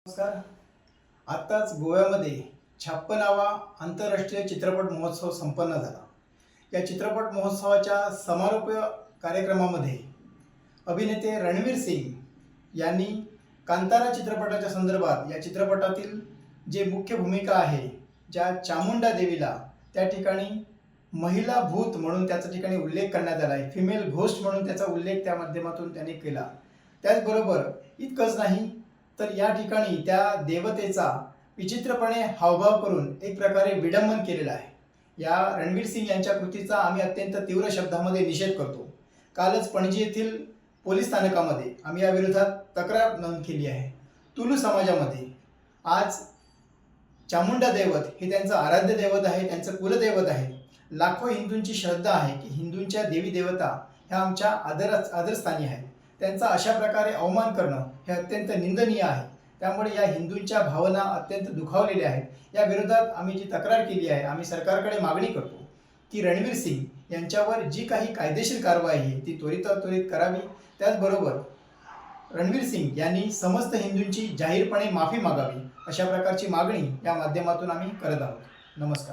नमस्कार. आत्ताच गोव्यामध्ये 56वा आंतरराष्ट्रीय चित्रपट महोत्सव संपन्न झाला. या चित्रपट महोत्सवाच्या समारोप कार्यक्रमामध्ये अभिनेते रणवीर सिंग यांनी कांतारा चित्रपटाच्या संदर्भात या चित्रपटातील जे मुख्य भूमिका आहे, ज्या चामुंडा देवीला त्या ठिकाणी महिला भूत म्हणून त्याचा ठिकाणी उल्लेख करण्यात आला आहे, फिमेल घोस्ट म्हणून त्याचा उल्लेख त्या माध्यमातून त्यांनी केला. त्याचबरोबर इतकंच नाही तर या ठिकाणी त्या देवतेचा विचित्रपणे हावभाव करून एक प्रकारे विडंबन केलेलं आहे. या रणवीर सिंग यांच्या कृतीचा आम्ही अत्यंत तीव्र शब्दामध्ये निषेध करतो. कालच पणजी येथील पोलीस स्थानकामध्ये आम्ही या विरोधात तक्रार नोंद केली आहे. तुलू समाजामध्ये आज चामुंडा दैवत हे त्यांचं आराध्य दैवत आहे, त्यांचं कुलदैवत आहे. लाखो हिंदूंची श्रद्धा आहे की हिंदूंच्या देवी देवता ह्या आमच्या आदरस्थानी आहेत. त्यांचा अशा प्रकारे अवमान करणं हे अत्यंत निंदनीय आहे. त्यामुळे या हिंदूंच्या भावना अत्यंत दुखावलेल्या आहेत. या विरोधात आम्ही जी तक्रार केली आहे, आम्ही सरकारकडे मागणी करतो की रणवीर सिंग यांच्यावर जी काही कायदेशीर कारवाई आहे ती त्वरित करावी. त्याचबरोबर रणवीर सिंग यांनी समस्त हिंदूंची जाहीरपणे माफी मागावी, अशा प्रकारची मागणी या माध्यमातून आम्ही करत आहोत. नमस्कार.